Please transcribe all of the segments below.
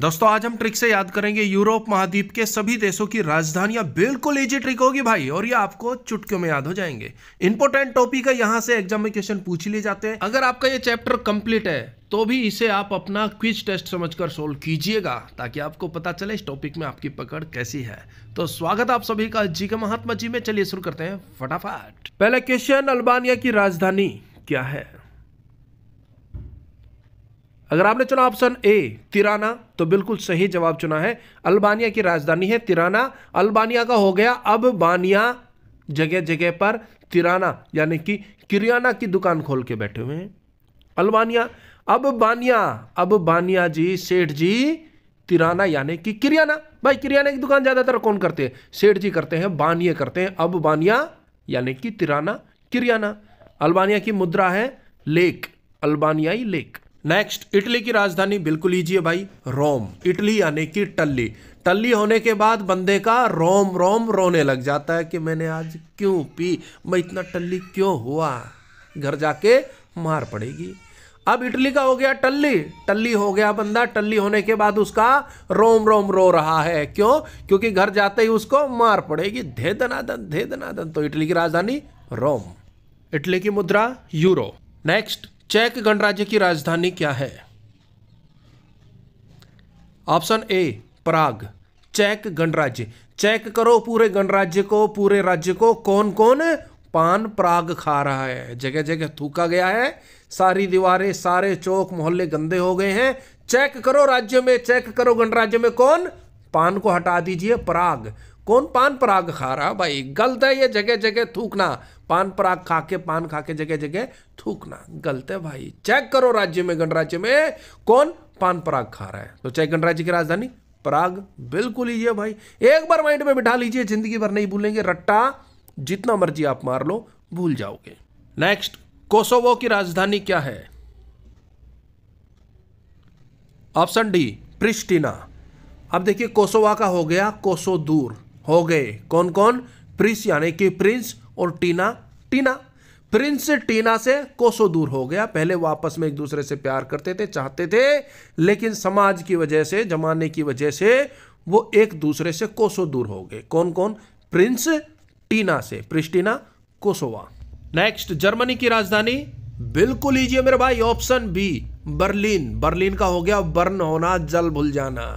दोस्तों आज हम ट्रिक से याद करेंगे यूरोप महाद्वीप के सभी देशों की राजधानियां। बिल्कुल इजी ट्रिक होगी भाई, और ये आपको चुटकियों में याद हो जाएंगे। इंपॉर्टेंट टॉपिक है, यहां से एग्जाम में क्वेश्चन पूछ लिए जाते हैं। अगर आपका ये चैप्टर कंप्लीट है तो भी इसे आप अपना क्विज टेस्ट समझकर सोल्व कीजिएगा, ताकि आपको पता चले इस टॉपिक में आपकी पकड़ कैसी है। तो स्वागत आप सभी का जी के महात्मा जी में। चलिए शुरू करते हैं फटाफट। पहला क्वेश्चन, अल्बानिया की राजधानी क्या है? अगर आपने चुना ऑप्शन ए तिराना तो बिल्कुल सही जवाब चुना है। अल्बानिया की राजधानी है तिराना। अल्बानिया का हो गया अब बानिया, जगह जगह पर तिराना यानी कि किरियाना की दुकान खोल के बैठे हुए हैं। अल्बानिया अब बानिया, अब बानिया जी सेठ जी, तिराना यानी कि किरियाना। भाई किरियाना की दुकान ज्यादातर कौन करते हैं? सेठ जी करते हैं, बानिया करते हैं। अब बानिया यानी कि तिराना किरियाना। अल्बानिया की मुद्रा है लेक, अल्बानियाई लेक। नेक्स्ट, इटली की राजधानी बिल्कुल ईजी है भाई, रोम। इटली यानी कि टल्ली। टल्ली होने के बाद बंदे का रोम रोम रोने लग जाता है कि मैंने आज क्यों पी, मैं इतना टल्ली क्यों हुआ, घर जाके मार पड़ेगी। अब इटली का हो गया टल्ली, टल्ली हो गया बंदा। टल्ली होने के बाद उसका रोम रोम रो रहा है, क्यों? क्योंकि घर जाते ही उसको मार पड़ेगी, धे दनादन धे दनादन। तो इटली की राजधानी रोम। इटली की मुद्रा यूरो। नेक्स्ट, चेक गणराज्य की राजधानी क्या है? Option A Prague. चेक गणराज्य, चेक करो पूरे गणराज्य को, पूरे राज्य को। कौन कौन पान पराग खा रहा है? जगह जगह थूका गया है, सारी दीवारें सारे चौक मोहल्ले गंदे हो गए हैं। चेक करो राज्य में, चेक करो गणराज्य में कौन पान को हटा दीजिए, पराग। कौन पान पराग खा रहा? भाई गलत है ये, जगह जगह थूकना। पान पराग खा के, पान खा के जगह जगह थूकना गलत है भाई। चेक करो राज्य में, गणराज्य में कौन पान पराग खा रहा है। तो चेक गणराज्य की राजधानी पराग। बिल्कुल ही है भाई, एक बार माइंड में बिठा लीजिए, जिंदगी भर नहीं भूलेंगे। रट्टा जितना मर्जी आप मार लो भूल जाओगे। नेक्स्ट, कोसोवो की राजधानी क्या है? Option D Pristina. अब देखिए कोसोवा का हो गया कोसो दूर हो गए। कौन कौन? प्रिंस यानी कि प्रिंस, और टीना टीना। प्रिंस टीना से कोसो दूर हो गया। पहले वो आपस में एक दूसरे से प्यार करते थे, चाहते थे, लेकिन समाज की वजह से, जमाने की वजह से वो एक दूसरे से कोसो दूर हो गए। कौन कौन? प्रिंस टीना से, प्रिस्टिना कोसोवा। नेक्स्ट, जर्मनी की राजधानी बिल्कुल ईजी है मेरे भाई, ऑप्शन बी बर्लिन। बर्लिन का हो गया बर्न होना, जल भूल जाना,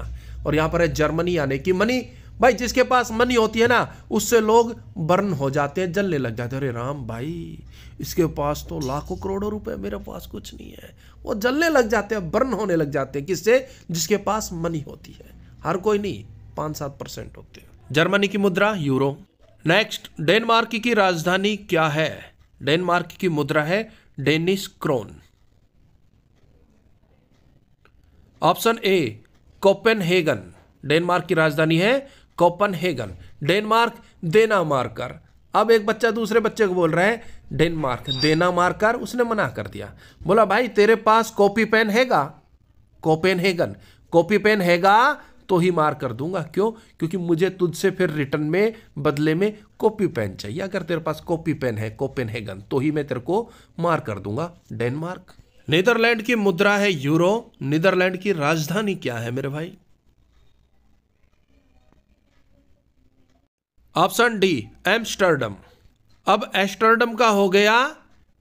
और यहां पर है जर्मनी यानी कि मनी। भाई जिसके पास मनी होती है ना, उससे लोग बर्न हो जाते हैं, जलने लग जाते हैं। अरे राम भाई, इसके पास तो लाखों करोड़ों रुपए, मेरे पास कुछ नहीं है। वो जलने लग जाते हैं, बर्न होने लग जाते हैं। किससे? जिसके पास मनी होती है। हर कोई नहीं, 5-7% होते हैं। जर्मनी की मुद्रा यूरो। नेक्स्ट, डेनमार्क की राजधानी क्या है? डेनमार्क की मुद्रा है Danish krone. Option A Copenhagen. Denmark की राजधानी है कोपेनहेगन। डेनमार्क देना मारकर। अब एक बच्चा दूसरे बच्चे को बोल रहा है डेनमार्क देना मारकर, उसने मना कर दिया, बोला भाई तेरे पास कॉपी पेन हैगा? कोपेनहेगन, कॉपी पेन हैगा तो ही मार कर दूंगा। क्यों? क्योंकि मुझे तुझसे फिर रिटर्न में, बदले में कॉपी पेन चाहिए। अगर तेरे पास कॉपी पेन है कोपेनहेगन तो ही मैं तेरे को मार कर दूंगा। डेनमार्क। नीदरलैंड की मुद्रा है यूरो। नीदरलैंड की राजधानी क्या है मेरे भाई? Option D Amsterdam. अब एम्स्टर्डम का हो गया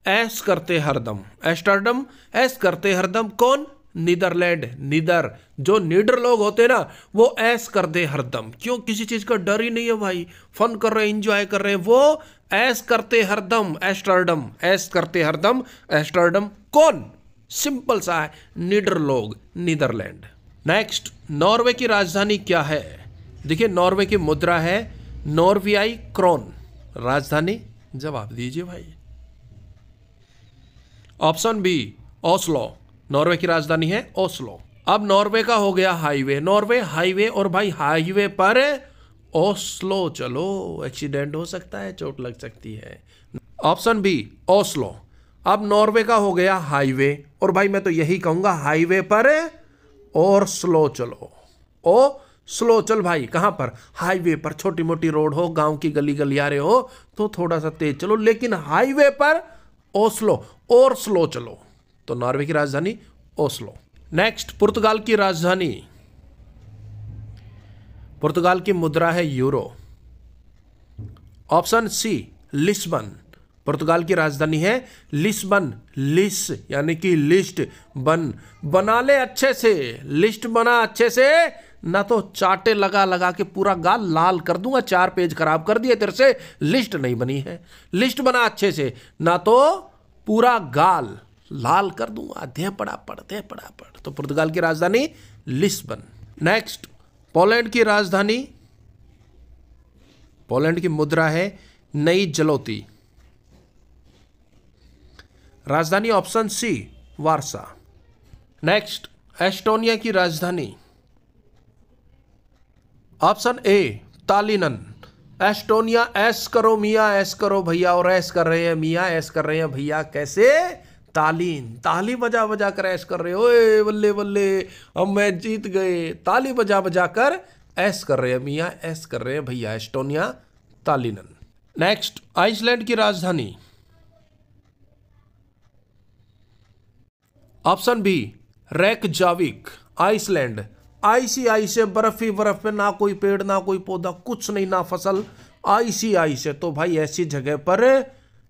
ऐस करते हरदम। एम्स्टर्डम ऐस करते हरदम। कौन? नीदरलैंड। नीदर, जो नीडर लोग होते हैं ना, वो ऐस कर दे हरदम। क्यों? किसी चीज का डर ही नहीं है भाई, फन कर रहे हैं, एंजॉय कर रहे हैं। वो ऐस करते हरदम, एम्स्टर्डम, ऐस करते हरदम एम्स्टर्डम। कौन? सिंपल सा है, नीडर लोग, नीदरलैंड। नेक्स्ट, नॉर्वे की राजधानी क्या है? देखिए नॉर्वे की मुद्रा है नॉर्वियाई क्रोन। राजधानी जवाब दीजिए भाई। Option B Oslo. नॉर्वे की राजधानी है ओस्लो। अब नॉर्वे का हो गया हाईवे, नॉर्वे हाईवे, और भाई हाईवे पर ओस्लो चलो, एक्सीडेंट हो सकता है, चोट लग सकती है। Option B Oslo. अब नॉर्वे का हो गया हाईवे, और भाई मैं तो यही कहूंगा हाईवे पर और स्लो चलो। ओ स्लो चल भाई, कहां पर? हाईवे पर। छोटी मोटी रोड हो, गांव की गली गलियारे हो तो थोड़ा सा तेज चलो, लेकिन हाईवे पर ओस्लो और स्लो चलो। तो नॉर्वे की राजधानी ओस्लो। नेक्स्ट, पुर्तगाल की राजधानी पुर्तगाल की मुद्रा है यूरो। ऑप्शन सी लिस्बन, पुर्तगाल की राजधानी है लिस्बन। लिस यानी कि लिस्ट, बना ले अच्छे से, लिस्ट बना अच्छे से, ना तो चाटे लगा लगा के पूरा गाल लाल कर दूंगा, 4 पेज खराब कर दिए तेरे से, लिस्ट नहीं बनी है। लिस्ट बना अच्छे से, ना तो पूरा गाल लाल कर दूंगा, दे पड़ा पड़। तो पुर्तगाल की राजधानी लिस्बन। नेक्स्ट, पोलैंड की राजधानी, पोलैंड की मुद्रा है नई जलोती। राजधानी option C Warsaw. Next, Estonia की राजधानी, ऑप्शन ए तालिनन। एस्टोनिया, एस करो मियाँ, एस करो भैया, और एस कर रहे हैं मियाँ, एस कर रहे हैं भैया, कैसे? तालीन, ताली बजा बजा कर ऐश कर रहे हो, ओए बल्ले बल्ले अब मैच जीत गए, ताली बजा बजा कर ऐश कर रहे हैं मियाँ, ऐश कर रहे हैं भैया। एस्टोनिया, तालिनन। नेक्स्ट, आइसलैंड की राजधानी, ऑप्शन बी रेकजाविक। आइसलैंड, आइसी आइस है, बर्फ ही बर्फ पे, ना कोई पेड़ ना कोई पौधा, कुछ नहीं, ना फसल, आइसी आइस है। तो भाई ऐसी जगह पर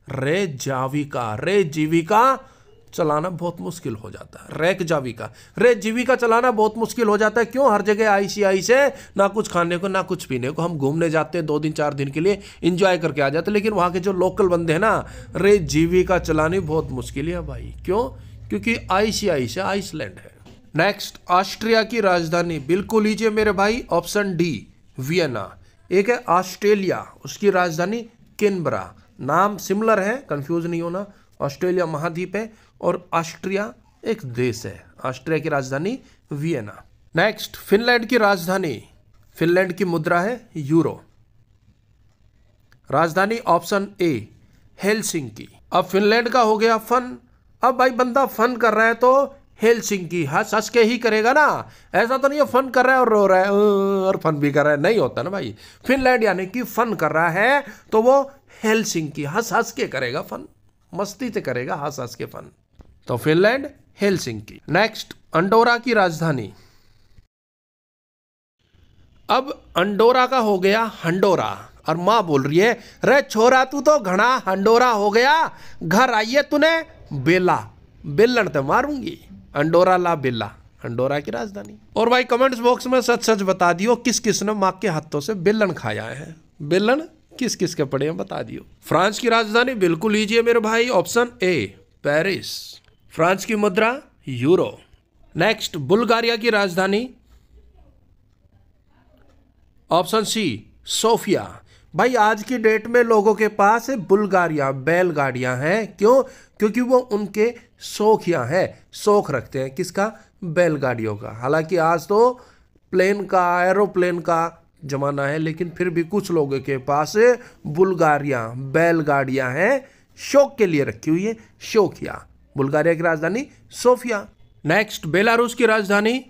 रेकजाविका चलाना बहुत मुश्किल हो जाता है। रेकजाविका चलाना बहुत मुश्किल हो जाता है। क्यों? हर जगह आइसी आइस है, ना कुछ खाने को ना कुछ पीने को। हम घूमने जाते हैं 2 दिन 4 दिन के लिए, एंजॉय करके आ जाते हैं, लेकिन वहां के जो लोकल बंदे हैं ना, रेकजाविका चलानी बहुत मुश्किल है भाई। क्यों? क्योंकि आइसी आइस है, आइसलैंड है। नेक्स्ट, ऑस्ट्रिया की राजधानी, बिल्कुल लीजिए मेरे भाई, ऑप्शन डी वियना। एक है ऑस्ट्रेलिया, उसकी राजधानी कैनबरा। नाम सिमिलर है, कंफ्यूज नहीं होना। ऑस्ट्रेलिया महाद्वीप है और ऑस्ट्रिया एक देश है। ऑस्ट्रिया की राजधानी वियना। नेक्स्ट, फिनलैंड की राजधानी, फिनलैंड की मुद्रा है यूरो। राजधानी ऑप्शन ए हेलसिंकी। अब फिनलैंड का हो गया फन। अब भाई बंदा फन कर रहा है तो हेलसिंकी हंस हंस के ही करेगा ना, ऐसा तो नहीं है फन कर रहा है और रो रहा है और फन भी कर रहा है, नहीं होता ना भाई। फिनलैंड यानी कि फन कर रहा है तो वो हेलसिंकी हंस हंस के करेगा फन, मस्ती से करेगा हंस हंस के फन। तो फिनलैंड, हेलसिंकी। नेक्स्ट, अंडोरा की राजधानी, अब अंडोरा का हो गया हंडोरा। और माँ बोल रही है, रे छोरा तू तो घना हंडोरा हो गया, घर आइए तूने बेला, बेलन तो मारूंगी। अंडोरा ला बेला, अंडोरा की राजधानी। और भाई कमेंट्स बॉक्स में सच सच बता दियो किस किस ने माँ के हाथों से बेलन खाया है, बेलन किस किस के पड़े हैं बता दियो। फ्रांस की राजधानी, बिल्कुल लीजिए मेरे भाई, ऑप्शन ए पेरिस। फ्रांस की मुद्रा यूरो। नेक्स्ट, बुल्गारिया की राजधानी, ऑप्शन सी सोफिया। भाई आज की डेट में लोगों के पास बुल्गारिया बैलगाड़ियां हैं। क्यों? क्योंकि वो उनके शौकिया हैं, शौक रखते हैं किसका? बैलगाड़ियों का। हालांकि आज तो प्लेन का, एरोप्लेन का जमाना है, लेकिन फिर भी कुछ लोगों के पास बुल्गारिया बैलगाड़ियां हैं, शौक के लिए रखी हुई है, शौकिया। बुल्गारिया की राजधानी सोफिया। नेक्स्ट, बेलारूस की राजधानी,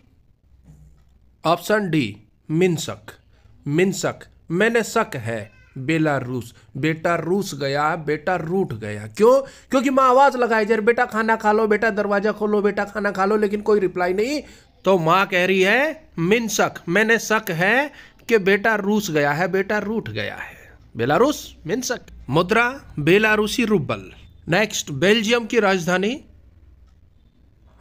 ऑप्शन डी मिन्स्क। मिन्स्क, मैंने शक है, बेलारूस। बेटा रूस गया, बेटा रूठ गया। क्यों? क्योंकि माँ आवाज लगाई जा रही, बेटा खाना खा लो, बेटा दरवाजा खोलो, बेटा खाना खा लो, लेकिन कोई रिप्लाई नहीं। तो माँ कह रही है मिन्स्क, मैंने शक है कि बेटा रूस गया है, बेटा रूठ गया है। Belarus, Minsk. मुद्रा बेलारूसी रूबल। नेक्स्ट, बेल्जियम की राजधानी,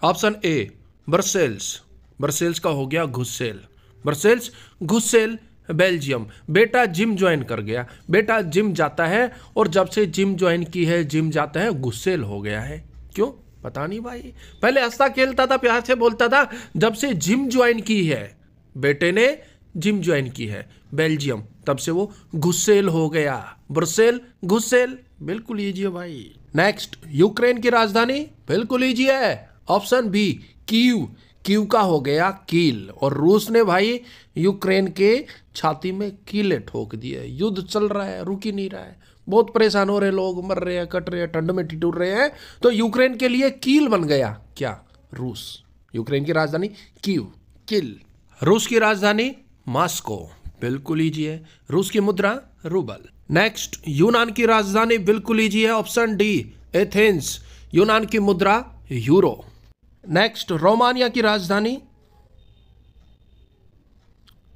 ऑप्शन ए ब्रसेल्स। ब्रसेल्स का हो गया घुसेल, ब्रसेल्स घुसेल बेल्जियम। बेटा जिम ज्वाइन कर गया, बेटा जिम जाता है, और जब से जिम ज्वाइन की है, जिम जाता है, गुस्सेल हो गया है। क्यों? पता नहीं भाई, पहले हंसता खेलता था, प्यार से बोलता था, जब से जिम ज्वाइन की है, बेटे ने जिम ज्वाइन की है बेल्जियम, तब से वो गुस्सेल हो गया। ब्रसेल, गुस्सेल, बिल्कुल लीजिए भाई। नेक्स्ट, यूक्रेन की राजधानी, बिल्कुल लीजिए, ऑप्शन बी कीव। कीव का हो गया कील। और रूस ने भाई यूक्रेन के छाती में कीले ठोक दिए। युद्ध चल रहा है, रुक ही नहीं रहा है, बहुत परेशान हो रहे लोग, मर रहे हैं, कट रहे हैं, ठंड में ठिठुर रहे हैं। तो यूक्रेन के लिए कील बन गया क्या? रूस। यूक्रेन की राजधानी कीव, कील। रूस की राजधानी मॉस्को, बिल्कुल लीजिए, रूस की मुद्रा रूबल। नेक्स्ट, यूनान की राजधानी, बिल्कुल लीजिए, ऑप्शन डी एथेंस। यूनान की मुद्रा यूरो। नेक्स्ट, रोमानिया की राजधानी,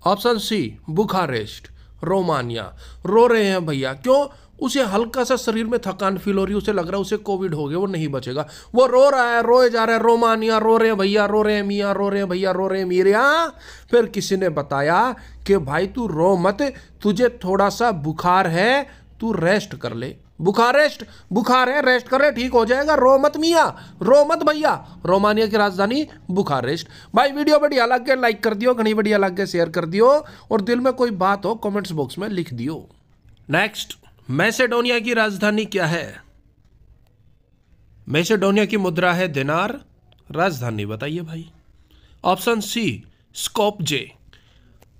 ऑप्शन सी बुखारेस्ट, रोमानिया। रो रहे हैं भैया, क्यों? उसे हल्का सा शरीर में थकान फील हो रही है, उसे लग रहा है उसे कोविड हो गया, वो नहीं बचेगा, वो रो रहा है, रोए जा रहा है, रोमानिया, रो रहे हैं भैया, रो रहे हैं मियाँ, रो रहे हैं भैया, रो रहे हैं मियाँ। फिर किसी ने बताया कि भाई तू रो मत, तुझे थोड़ा सा बुखार है, तू रेस्ट कर ले। बुखारेस्ट, बुखार है, रेस्ट कर ले, ठीक हो जाएगा, रो मत मियाँ, रो मत भैया। रोमानिया की राजधानी बुखारेस्ट। भाई वीडियो बढ़िया लग गया लाइक कर दियो, घनी बढ़िया लग गया शेयर कर दियो, और दिल में कोई बात हो कमेंट्स बॉक्स में लिख दियो। नेक्स्ट, मैसेडोनिया की राजधानी क्या है? मैसेडोनिया की मुद्रा है दिनार, राजधानी बताइए भाई। Option C Skopje.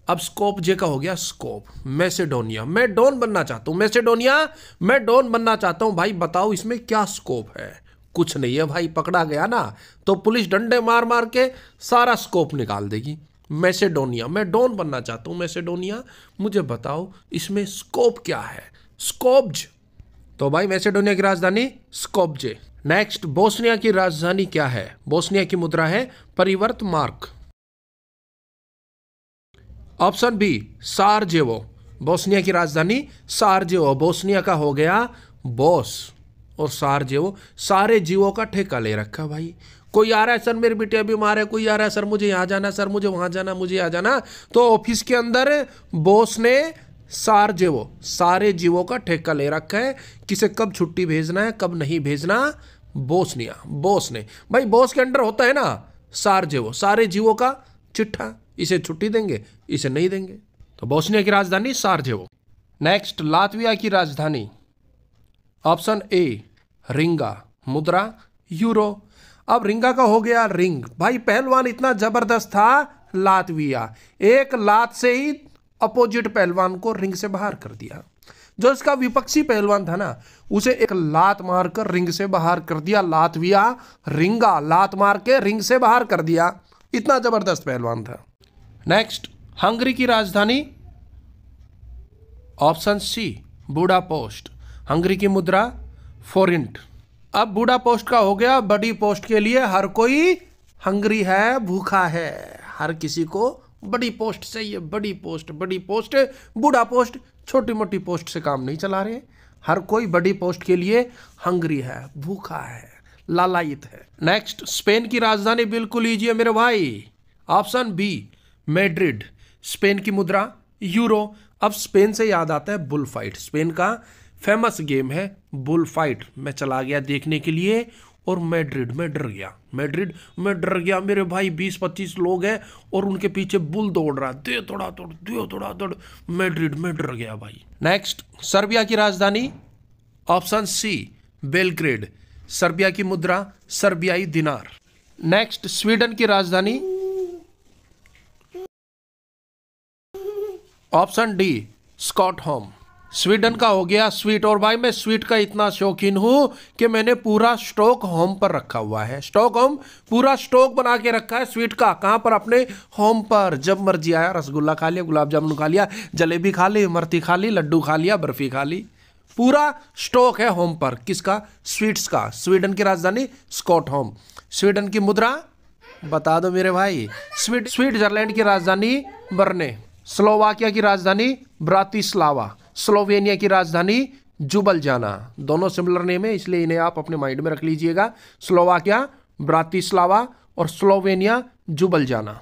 अब स्कोपजे का हो गया स्कोप, मैसेडोनिया, मैं डॉन बनना चाहता हूं, मैसेडोनिया मैं डॉन बनना चाहता हूं। भाई बताओ इसमें क्या स्कोप है? कुछ नहीं है भाई, पकड़ा गया ना तो पुलिस डंडे मार मार के सारा स्कोप निकाल देगी। मैसेडोनिया, मैं डॉन बनना चाहता हूं मैसेडोनिया, मुझे बताओ इसमें स्कोप क्या है? स्कोपज। तो भाई मैसेडोनिया की राजधानी स्कोपजे। नेक्स्ट, बोस्निया की राजधानी क्या है? बोस्निया की मुद्रा है परिवर्त मार्क। ऑप्शन बी सारजेवो, बोस्निया की राजधानी सारजेवो। बोस्निया का हो गया बोस, और सारजेवो सारे जीवों का ठेका ले रखा भाई। कोई आ रहा है सर मेरी बिटिया बीमार है, कोई आ रहा है सर मुझे यहाँ जाना, सर मुझे वहां जाना, मुझे यहाँ जाना, तो ऑफिस के अंदर बॉस ने सारजेवो सारे जीवों का ठेका ले रखा है, किसे कब छुट्टी भेजना है कब नहीं भेजना, बोस्निया बॉस ने। भाई बॉस के अंडर होता है ना सारजेवो, सारे जीवों का चिट्ठा, इसे छुट्टी देंगे इसे नहीं देंगे। तो बोस्निया की राजधानी सारजेवो। नेक्स्ट, लातविया की राजधानी। ऑप्शन ए रिंगा, मुद्रा यूरो। अब रिंगा का हो गया रिंग। भाई पहलवान इतना जबरदस्त था लातविया, एक लात से ही अपोजिट पहलवान को रिंग से बाहर कर दिया। जो इसका विपक्षी पहलवान था ना, उसे एक लात मारकर रिंग से बाहर कर दिया। लातविया रिंगा, लात मार के रिंग से बाहर कर दिया, इतना जबरदस्त पहलवान था। नेक्स्ट, हंगरी की राजधानी। ऑप्शन सी बुडापेस्ट, हंगरी की मुद्रा फोरिंट। अब बुडापेस्ट का हो गया बड़ी पोस्ट के लिए हर कोई हंगरी है, भूखा है, हर किसी को बड़ी पोस्ट चाहिए, बड़ी पोस्ट, बड़ी पोस्ट। बूढ़ा पोस्ट छोटी मोटी पोस्ट से काम नहीं चला रहे, हर कोई बड़ी पोस्ट के लिए हंगरी है, भूखा है, लालायित है। नेक्स्ट, स्पेन की राजधानी बिल्कुल लीजिए मेरे भाई। ऑप्शन बी मैड्रिड, स्पेन की मुद्रा यूरो। अब स्पेन से याद आता है बुल फाइट, स्पेन का फेमस गेम है बुल फाइट। मैं चला गया देखने के लिए और मैड्रिड में डर गया, मैड्रिड में डर गया मेरे भाई। 20-25 लोग हैं और उनके पीछे बुल दौड़ रहा है, दे थोड़ा दौड़, दे थोड़ा दौड़, मैड्रिड में डर गया भाई। नेक्स्ट, सर्बिया की राजधानी। ऑप्शन सी बेलग्रेड, सर्बिया की मुद्रा सर्बियाई दिनार। नेक्स्ट, स्वीडन की राजधानी। ऑप्शन डी स्टॉकहोम, स्वीडन का हो गया स्वीट। और भाई मैं स्वीट का इतना शौकीन हूं कि मैंने पूरा स्टॉक होम पर रखा हुआ है, स्टॉक होम पूरा स्टॉक बना के रखा है स्वीट का। कहां पर? अपने होम पर। जब मर्जी आया रसगुल्ला खा लिया, गुलाब जामुन खा लिया, जलेबी खा ली, इमरती खा ली, लड्डू खा लिया, बर्फी खा ली, पूरा स्टॉक है होम पर। किसका? स्वीट्स का। स्वीडन की राजधानी स्टॉकहोम। स्वीडन की मुद्रा बता दो मेरे भाई। स्विट्जरलैंड की राजधानी बर्ने। स्लोवाकिया की राजधानी ब्रातिस्लावा। स्लोवेनिया की राजधानी जुबलजाना। दोनों सिमिलर नेम है इसलिए इन्हें आप अपने माइंड में रख लीजिएगा। स्लोवाकिया ब्रातिस्लावा और स्लोवेनिया जुबलजाना।